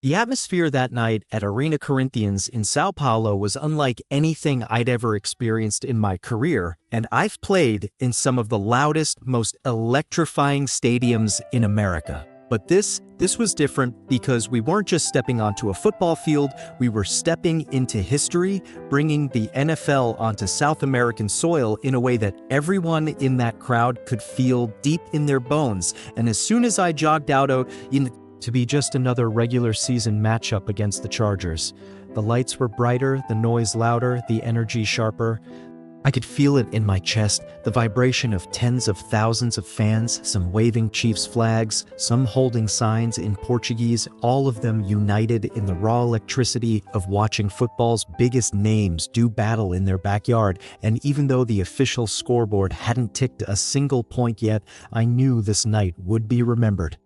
The atmosphere that night at Arena Corinthians in São Paulo was unlike anything I'd ever experienced in my career, and I've played in some of the loudest, most electrifying stadiums in America. But this was different because we weren't just stepping onto a football field, we were stepping into history, bringing the NFL onto South American soil in a way that everyone in that crowd could feel deep in their bones. And as soon as I jogged out to be just another regular season matchup against the Chargers. The lights were brighter, the noise louder, the energy sharper. I could feel it in my chest, the vibration of tens of thousands of fans, some waving Chiefs flags, some holding signs in Portuguese, all of them united in the raw electricity of watching football's biggest names do battle in their backyard. And even though the official scoreboard hadn't ticked a single point yet, I knew this night would be remembered.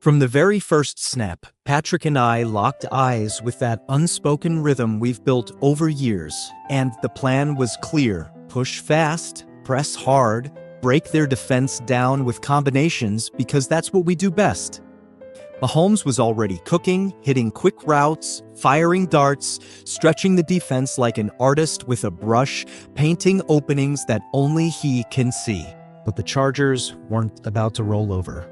From the very first snap, Patrick and I locked eyes with that unspoken rhythm we've built over years, and the plan was clear. Push fast, press hard, break their defense down with combinations because that's what we do best. Mahomes was already cooking, hitting quick routes, firing darts, stretching the defense like an artist with a brush, painting openings that only he can see. But the Chargers weren't about to roll over.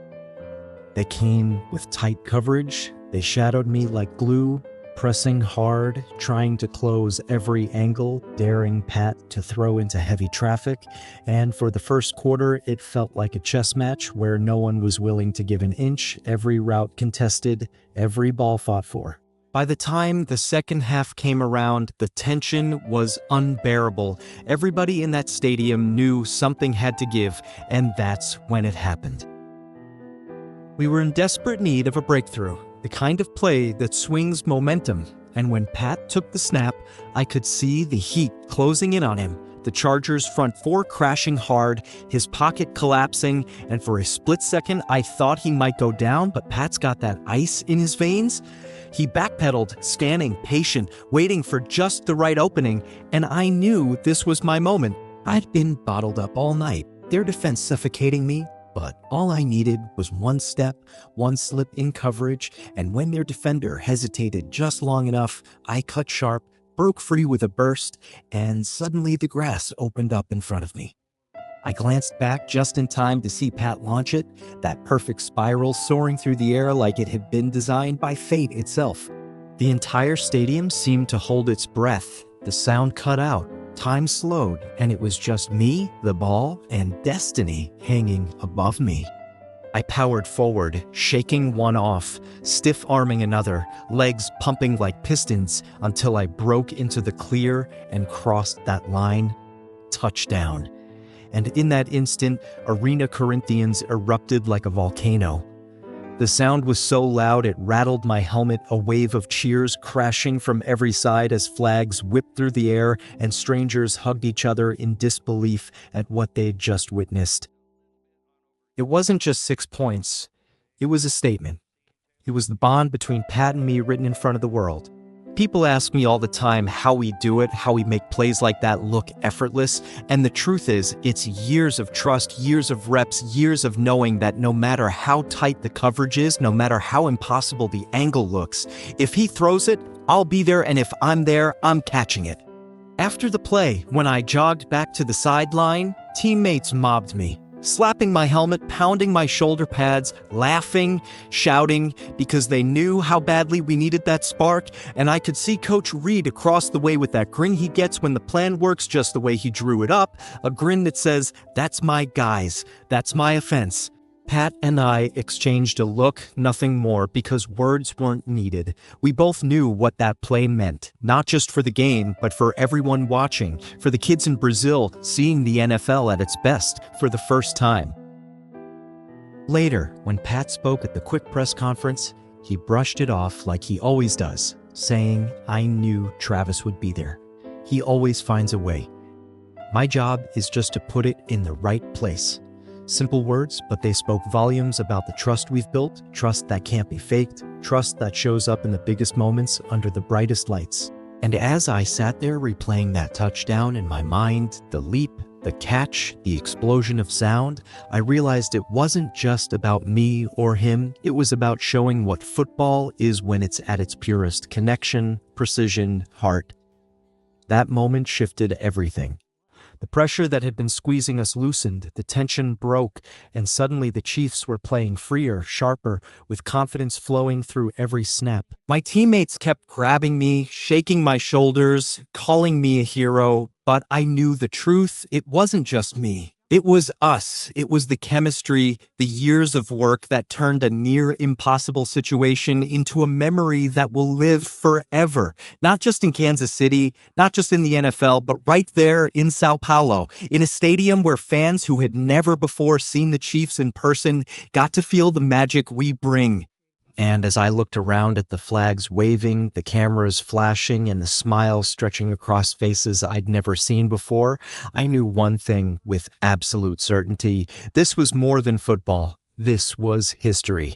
They came with tight coverage, they shadowed me like glue, pressing hard, trying to close every angle, daring Pat to throw into heavy traffic, and for the first quarter it felt like a chess match where no one was willing to give an inch, every route contested, every ball fought for. By the time the second half came around, the tension was unbearable. Everybody in that stadium knew something had to give, and that's when it happened. We were in desperate need of a breakthrough, the kind of play that swings momentum, and when Pat took the snap, I could see the heat closing in on him, the Chargers' front four crashing hard, his pocket collapsing, and for a split second I thought he might go down, but Pat's got that ice in his veins. He backpedaled, scanning, patient, waiting for just the right opening, and I knew this was my moment. I'd been bottled up all night, their defense suffocating me, but all I needed was one step, one slip in coverage, and when their defender hesitated just long enough, I cut sharp, broke free with a burst, and suddenly the grass opened up in front of me. I glanced back just in time to see Pat launch it, that perfect spiral soaring through the air like it had been designed by fate itself. The entire stadium seemed to hold its breath. The sound cut out. Time slowed, and it was just me, the ball, and destiny hanging above me. I powered forward, shaking one off, stiff-arming another, legs pumping like pistons until I broke into the clear and crossed that line. Touchdown. And in that instant, Arena Corinthians erupted like a volcano. The sound was so loud it rattled my helmet, a wave of cheers crashing from every side as flags whipped through the air and strangers hugged each other in disbelief at what they'd just witnessed. It wasn't just 6 points. It was a statement. It was the bond between Pat and me written in front of the world. People ask me all the time how we do it, how we make plays like that look effortless, and the truth is, it's years of trust, years of reps, years of knowing that no matter how tight the coverage is, no matter how impossible the angle looks, if he throws it, I'll be there, and if I'm there, I'm catching it. After the play, when I jogged back to the sideline, teammates mobbed me. Slapping my helmet, pounding my shoulder pads, laughing, shouting, because they knew how badly we needed that spark, and I could see Coach Reid across the way with that grin he gets when the plan works just the way he drew it up, a grin that says, "That's my guys, that's my offense." Pat and I exchanged a look, nothing more, because words weren't needed. We both knew what that play meant, not just for the game, but for everyone watching, for the kids in Brazil seeing the NFL at its best for the first time. Later, when Pat spoke at the quick press conference, he brushed it off like he always does, saying, "I knew Travis would be there. He always finds a way. My job is just to put it in the right place." Simple words, but they spoke volumes about the trust we've built, trust that can't be faked, trust that shows up in the biggest moments under the brightest lights. And as I sat there replaying that touchdown in my mind, the leap, The catch, the explosion of sound, I realized it wasn't just about me or him, it was about showing what football is when it's at its purest: connection, precision, heart. That moment shifted everything. The pressure that had been squeezing us loosened, the tension broke, and suddenly the Chiefs were playing freer, sharper, with confidence flowing through every snap. My teammates kept grabbing me, shaking my shoulders, calling me a hero, but I knew the truth. It wasn't just me. It was us. It was the chemistry, the years of work that turned a near impossible situation into a memory that will live forever. Not just in Kansas City, not just in the NFL, but right there in São Paulo, in a stadium where fans who had never before seen the Chiefs in person got to feel the magic we bring. And as I looked around at the flags waving, the cameras flashing, and the smiles stretching across faces I'd never seen before, I knew one thing with absolute certainty: this was more than football. This was history.